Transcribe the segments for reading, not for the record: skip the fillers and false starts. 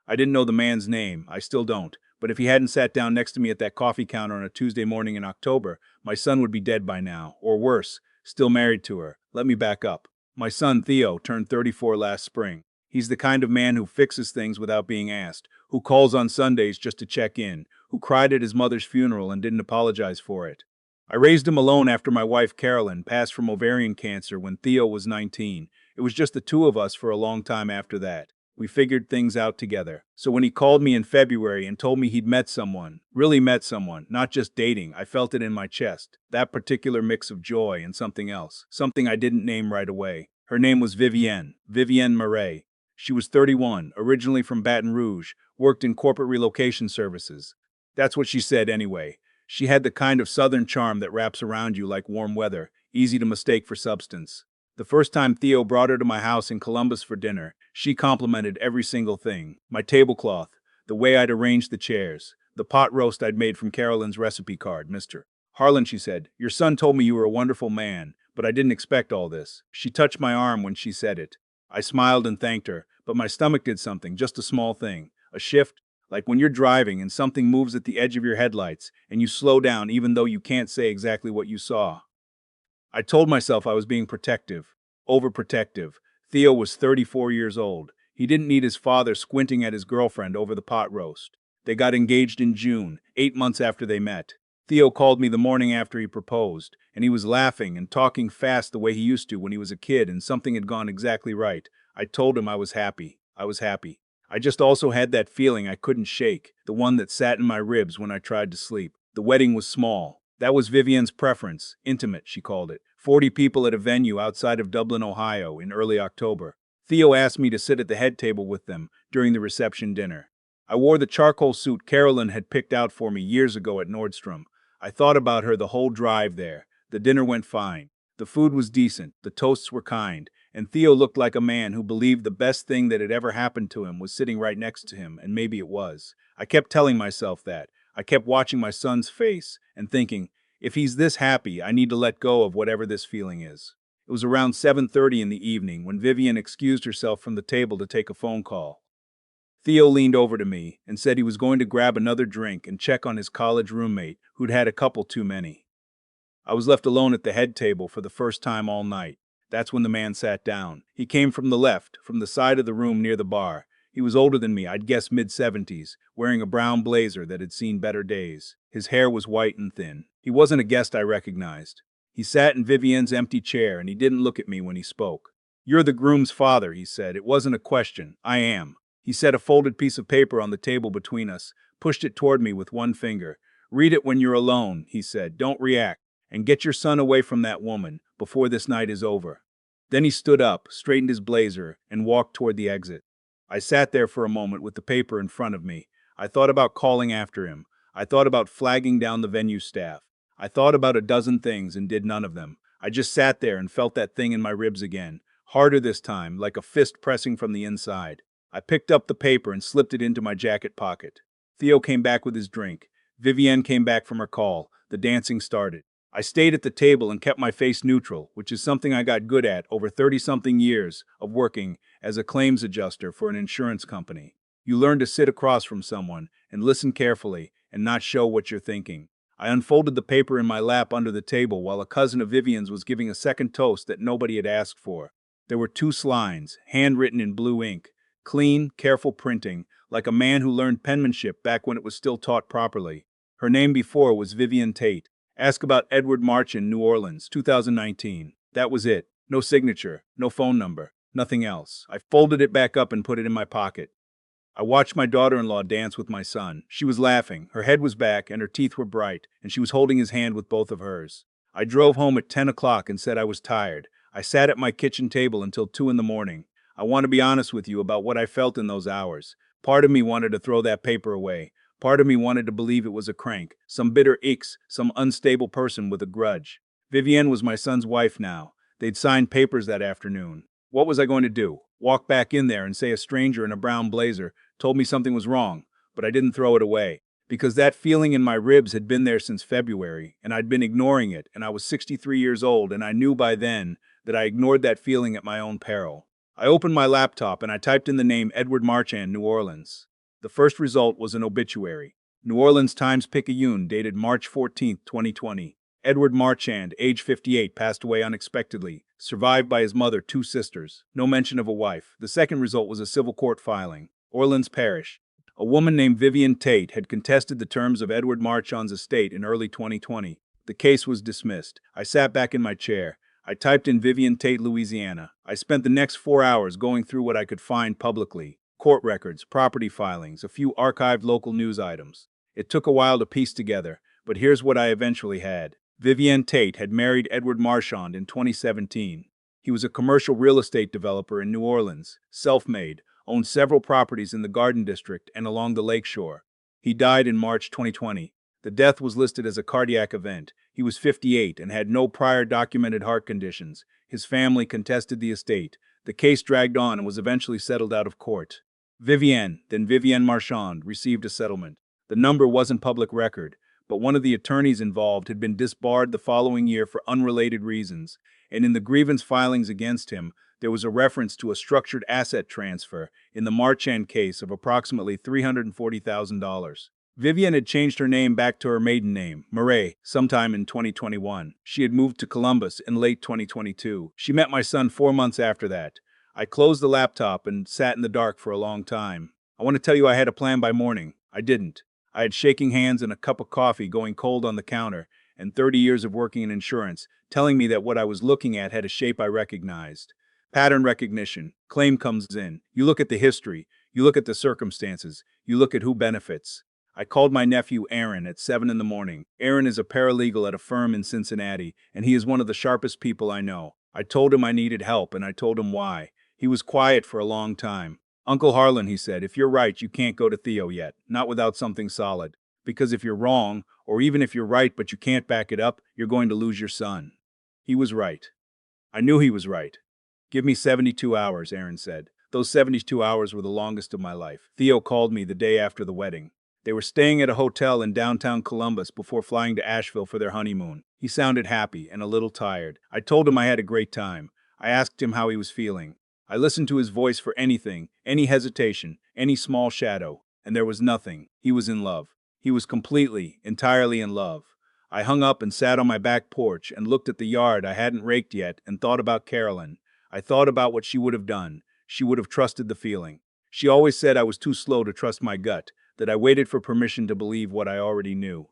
I didn't know the man's name, I still don't, but if he hadn't sat down next to me at that coffee counter on a Tuesday morning in October, my son would be dead by now, or worse, still married to her. Let me back up. My son, Theo, turned 34 last spring. He's the kind of man who fixes things without being asked, who calls on Sundays just to check in, who cried at his mother's funeral and didn't apologize for it. I raised him alone after my wife Carolyn passed from ovarian cancer when Theo was 19. It was just the two of us for a long time after that. We figured things out together. So when he called me in February and told me he'd met someone, really met someone, not just dating, I felt it in my chest. That particular mix of joy and something else, something I didn't name right away. Her name was Vivienne Murray. She was 31, originally from Baton Rouge, worked in corporate relocation services. That's what she said anyway. She had the kind of southern charm that wraps around you like warm weather, easy to mistake for substance. The first time Theo brought her to my house in Columbus for dinner, she complimented every single thing. My tablecloth, the way I'd arranged the chairs, the pot roast I'd made from Carolyn's recipe card, Mr. Harlan, she said, your son told me you were a wonderful man, but I didn't expect all this. She touched my arm when she said it. I smiled and thanked her, but my stomach did something, just a small thing. A shift, like when you're driving and something moves at the edge of your headlights and you slow down even though you can't say exactly what you saw. I told myself I was being protective, overprotective. Theo was 34 years old. He didn't need his father squinting at his girlfriend over the pot roast. They got engaged in June, 8 months after they met. Theo called me the morning after he proposed, and he was laughing and talking fast the way he used to when he was a kid and something had gone exactly right. I told him I was happy. I was happy. I just also had that feeling I couldn't shake, the one that sat in my ribs when I tried to sleep. The wedding was small. That was Vivienne's preference, intimate, she called it. 40 people at a venue outside of Dublin, Ohio, in early October. Theo asked me to sit at the head table with them during the reception dinner. I wore the charcoal suit Carolyn had picked out for me years ago at Nordstrom. I thought about her the whole drive there. The dinner went fine. The food was decent, the toasts were kind, and Theo looked like a man who believed the best thing that had ever happened to him was sitting right next to him, and maybe it was. I kept telling myself that. I kept watching my son's face and thinking, if he's this happy, I need to let go of whatever this feeling is. It was around 7:30 in the evening when Vivienne excused herself from the table to take a phone call. Theo leaned over to me and said he was going to grab another drink and check on his college roommate who'd had a couple too many. I was left alone at the head table for the first time all night. That's when the man sat down. He came from the left, from the side of the room near the bar. He was older than me, I'd guess mid-70s, wearing a brown blazer that had seen better days. His hair was white and thin. He wasn't a guest I recognized. He sat in Vivienne's empty chair and he didn't look at me when he spoke. You're the groom's father, he said. It wasn't a question. I am. He set a folded piece of paper on the table between us, pushed it toward me with one finger. Read it when you're alone, he said. Don't react. And get your son away from that woman before this night is over. Then he stood up, straightened his blazer, and walked toward the exit. I sat there for a moment with the paper in front of me. I thought about calling after him. I thought about flagging down the venue staff. I thought about a dozen things and did none of them. I just sat there and felt that thing in my ribs again, harder this time, like a fist pressing from the inside. I picked up the paper and slipped it into my jacket pocket. Theo came back with his drink. Vivienne came back from her call. The dancing started. I stayed at the table and kept my face neutral, which is something I got good at over 30-something years of working as a claims adjuster for an insurance company. You learn to sit across from someone and listen carefully and not show what you're thinking. I unfolded the paper in my lap under the table while a cousin of Vivienne's was giving a second toast that nobody had asked for. There were 2 lines, handwritten in blue ink. Clean, careful printing, like a man who learned penmanship back when it was still taught properly. Her name before was Vivienne Tate. Ask about Edward Marchin, New Orleans, 2019. That was it. No signature, no phone number, nothing else. I folded it back up and put it in my pocket. I watched my daughter-in-law dance with my son. She was laughing, her head was back, and her teeth were bright, and she was holding his hand with both of hers. I drove home at 10 o'clock and said I was tired. I sat at my kitchen table until 2 in the morning. I want to be honest with you about what I felt in those hours. Part of me wanted to throw that paper away. Part of me wanted to believe it was a crank, some bitter icks, some unstable person with a grudge. Vivienne was my son's wife now. They'd signed papers that afternoon. What was I going to do? Walk back in there and say a stranger in a brown blazer told me something was wrong, but I didn't throw it away. Because that feeling in my ribs had been there since February, and I'd been ignoring it, and I was 63 years old, and I knew by then that I ignored that feeling at my own peril. I opened my laptop and I typed in the name Edward Marchand, New Orleans. The first result was an obituary. New Orleans Times-Picayune, dated March 14, 2020. Edward Marchand, age 58, passed away unexpectedly, survived by his mother, two sisters. No mention of a wife. The second result was a civil court filing. Orleans Parish. A woman named Vivian Tate had contested the terms of Edward Marchand's estate in early 2020. The case was dismissed. I sat back in my chair. I typed in Vivian Tate, Louisiana. I spent the next 4 hours going through what I could find publicly. Court records, property filings, a few archived local news items. It took a while to piece together, but here's what I eventually had. Vivian Tate had married Edward Marchand in 2017. He was a commercial real estate developer in New Orleans, self-made, owned several properties in the Garden District and along the lakeshore. He died in March 2020. The death was listed as a cardiac event. He was 58 and had no prior documented heart conditions. His family contested the estate. The case dragged on and was eventually settled out of court. Vivienne, then Vivienne Marchand, received a settlement. The number wasn't public record, but one of the attorneys involved had been disbarred the following year for unrelated reasons, and in the grievance filings against him, there was a reference to a structured asset transfer in the Marchand case of approximately $340,000. Vivienne had changed her name back to her maiden name, Murray, sometime in 2021. She had moved to Columbus in late 2022. She met my son 4 months after that. I closed the laptop and sat in the dark for a long time. I want to tell you I had a plan by morning. I didn't. I had shaking hands and a cup of coffee going cold on the counter, and 30 years of working in insurance, telling me that what I was looking at had a shape I recognized. Pattern recognition. Claim comes in. You look at the history. You look at the circumstances. You look at who benefits. I called my nephew Aaron at 7 in the morning. Aaron is a paralegal at a firm in Cincinnati, and he is one of the sharpest people I know. I told him I needed help, and I told him why. He was quiet for a long time. Uncle Harlan, he said, if you're right, you can't go to Theo yet, not without something solid. Because if you're wrong, or even if you're right but you can't back it up, you're going to lose your son. He was right. I knew he was right. Give me 72 hours, Aaron said. Those 72 hours were the longest of my life. Theo called me the day after the wedding. They were staying at a hotel in downtown Columbus before flying to Asheville for their honeymoon. He sounded happy and a little tired. I told him I had a great time. I asked him how he was feeling. I listened to his voice for anything, any hesitation, any small shadow, and there was nothing. He was in love. He was completely, entirely in love. I hung up and sat on my back porch and looked at the yard I hadn't raked yet and thought about Carolyn. I thought about what she would have done. She would have trusted the feeling. She always said I was too slow to trust my gut, that I waited for permission to believe what I already knew.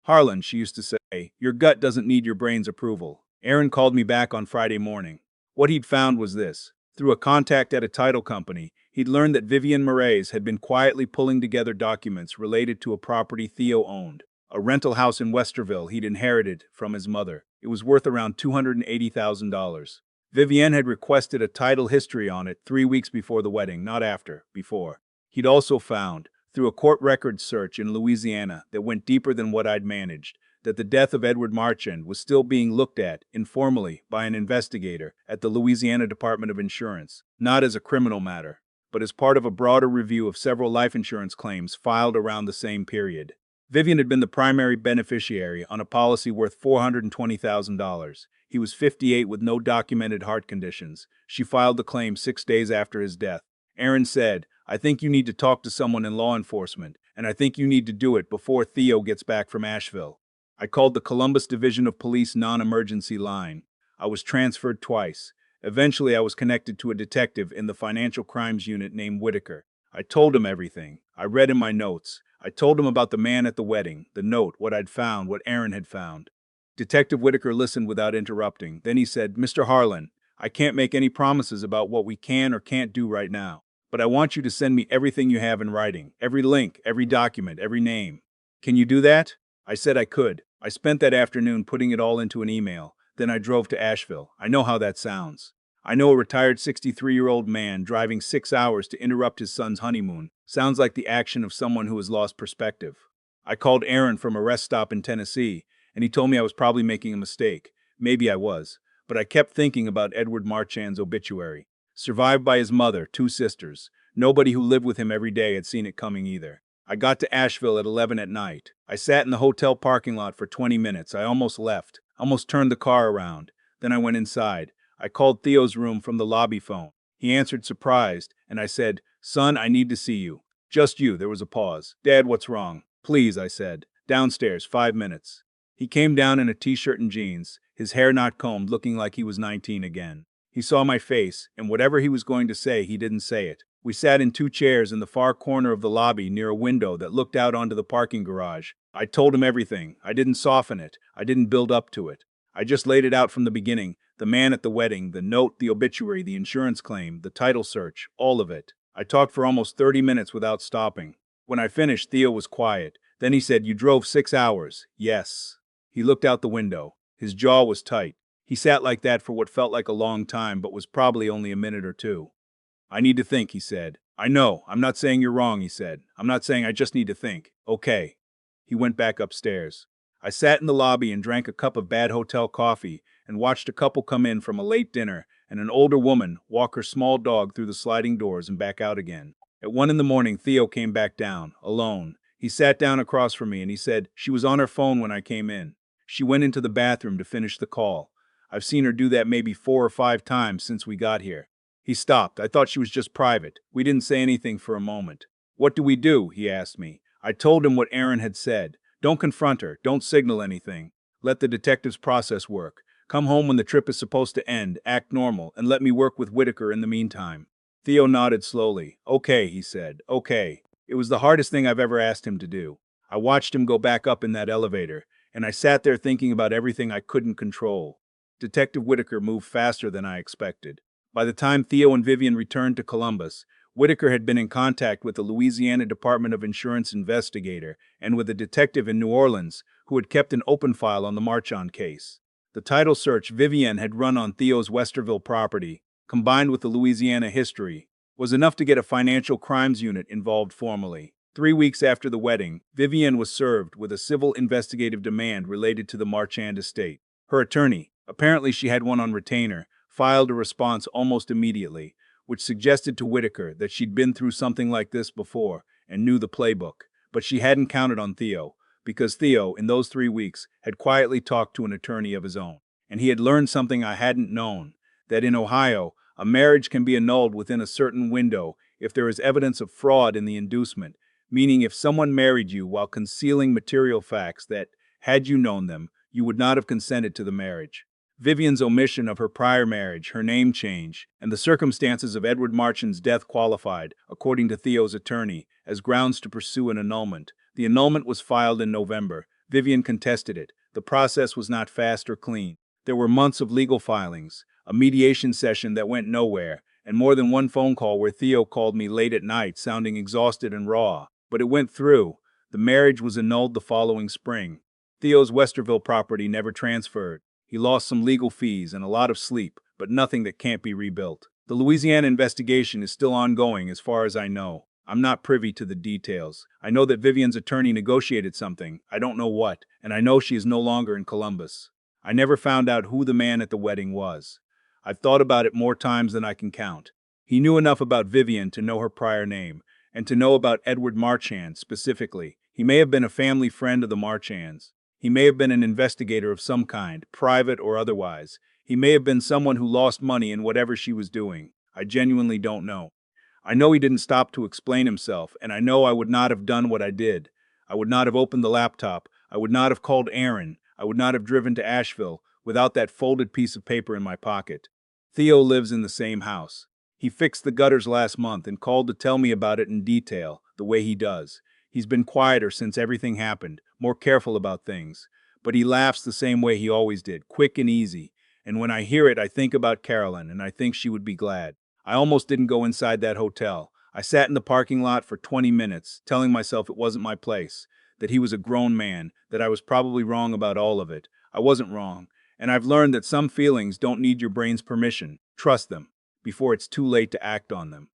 Harlan, she used to say, your gut doesn't need your brain's approval. Aaron called me back on Friday morning. What he'd found was this. Through a contact at a title company, he'd learned that Vivian Murray's had been quietly pulling together documents related to a property Theo owned, a rental house in Westerville he'd inherited from his mother. It was worth around $280,000. Vivian had requested a title history on it 3 weeks before the wedding, not after, before. He'd also found, through a court records search in Louisiana that went deeper than what I'd managed, that the death of Edward Marchand was still being looked at, informally, by an investigator at the Louisiana Department of Insurance, not as a criminal matter, but as part of a broader review of several life insurance claims filed around the same period. Vivian had been the primary beneficiary on a policy worth $420,000. He was 58 with no documented heart conditions. She filed the claim 6 days after his death. Aaron said, I think you need to talk to someone in law enforcement, and I think you need to do it before Theo gets back from Asheville. I called the Columbus Division of Police non-emergency line. I was transferred twice. Eventually, I was connected to a detective in the financial crimes unit named Whitaker. I told him everything. I read in my notes. I told him about the man at the wedding, the note, what I'd found, what Aaron had found. Detective Whitaker listened without interrupting. Then he said, Mr. Harlan, I can't make any promises about what we can or can't do right now, but I want you to send me everything you have in writing, every link, every document, every name. Can you do that? I said I could. I spent that afternoon putting it all into an email. Then I drove to Asheville. I know how that sounds. I know a retired 63-year-old man driving 6 hours to interrupt his son's honeymoon. Sounds like the action of someone who has lost perspective. I called Aaron from a rest stop in Tennessee, and he told me I was probably making a mistake. Maybe I was. But I kept thinking about Edward Marchand's obituary. Survived by his mother, 2 sisters. Nobody who lived with him every day had seen it coming either. I got to Asheville at 11 at night. I sat in the hotel parking lot for 20 minutes. I almost left. Almost turned the car around. Then I went inside. I called Theo's room from the lobby phone. He answered surprised, and I said, Son, I need to see you. Just you. There was a pause. Dad, what's wrong? Please, I said. Downstairs, 5 minutes. He came down in a t-shirt and jeans, his hair not combed, looking like he was 19 again. He saw my face, and whatever he was going to say, he didn't say it. We sat in 2 chairs in the far corner of the lobby near a window that looked out onto the parking garage. I told him everything. I didn't soften it. I didn't build up to it. I just laid it out from the beginning. The man at the wedding, the note, the obituary, the insurance claim, the title search, all of it. I talked for almost 30 minutes without stopping. When I finished, Theo was quiet. Then he said, "You drove 6 hours." Yes. He looked out the window. His jaw was tight. He sat like that for what felt like a long time, but was probably only a minute or two. "I need to think," he said. "I know. I'm not saying you're wrong," he said. "I'm not saying I just need to think." "Okay." He went back upstairs. I sat in the lobby and drank a cup of bad hotel coffee and watched a couple come in from a late dinner and an older woman walk her small dog through the sliding doors and back out again. At 1 in the morning, Theo came back down, alone. He sat down across from me and he said, "She was on her phone when I came in. She went into the bathroom to finish the call. I've seen her do that maybe 4 or 5 times since we got here." He stopped. I thought she was just private. We didn't say anything for a moment. "What do we do?" he asked me. I told him what Aaron had said. "Don't confront her. Don't signal anything. Let the detective's process work. Come home when the trip is supposed to end, act normal, and let me work with Whitaker in the meantime." Theo nodded slowly. "Okay," he said. "Okay." It was the hardest thing I've ever asked him to do. I watched him go back up in that elevator, and I sat there thinking about everything I couldn't control. Detective Whitaker moved faster than I expected. By the time Theo and Vivian returned to Columbus, Whitaker had been in contact with the Louisiana Department of Insurance investigator and with a detective in New Orleans who had kept an open file on the Marchand case. The title search Vivian had run on Theo's Westerville property, combined with the Louisiana history, was enough to get a financial crimes unit involved formally. 3 weeks after the wedding, Vivian was served with a civil investigative demand related to the Marchand estate. Her attorney, apparently she had one on retainer, filed a response almost immediately, which suggested to Whitaker that she'd been through something like this before and knew the playbook. But she hadn't counted on Theo, because Theo, in those 3 weeks, had quietly talked to an attorney of his own. And he had learned something I hadn't known, that in Ohio, a marriage can be annulled within a certain window if there is evidence of fraud in the inducement, meaning if someone married you while concealing material facts that, had you known them, you would not have consented to the marriage. Vivian's omission of her prior marriage, her name change, and the circumstances of Edward Marchand's death qualified, according to Theo's attorney, as grounds to pursue an annulment. The annulment was filed in November. Vivian contested it. The process was not fast or clean. There were months of legal filings, a mediation session that went nowhere, and more than one phone call where Theo called me late at night, sounding exhausted and raw. But it went through. The marriage was annulled the following spring. Theo's Westerville property never transferred. He lost some legal fees and a lot of sleep, but nothing that can't be rebuilt. The Louisiana investigation is still ongoing as far as I know. I'm not privy to the details. I know that Vivian's attorney negotiated something, I don't know what, and I know she is no longer in Columbus. I never found out who the man at the wedding was. I've thought about it more times than I can count. He knew enough about Vivian to know her prior name, and to know about Edward Marchand specifically. He may have been a family friend of the Marchands. He may have been an investigator of some kind, private or otherwise. He may have been someone who lost money in whatever she was doing. I genuinely don't know. I know he didn't stop to explain himself, and I know I would not have done what I did. I would not have opened the laptop. I would not have called Aaron. I would not have driven to Asheville without that folded piece of paper in my pocket. Theo lives in the same house. He fixed the gutters last month and called to tell me about it in detail, the way he does. He's been quieter since everything happened, more careful about things. But he laughs the same way he always did, quick and easy. And when I hear it, I think about Carolyn, and I think she would be glad. I almost didn't go inside that hotel. I sat in the parking lot for 20 minutes, telling myself it wasn't my place, that he was a grown man, that I was probably wrong about all of it. I wasn't wrong. And I've learned that some feelings don't need your brain's permission. Trust them, before it's too late to act on them.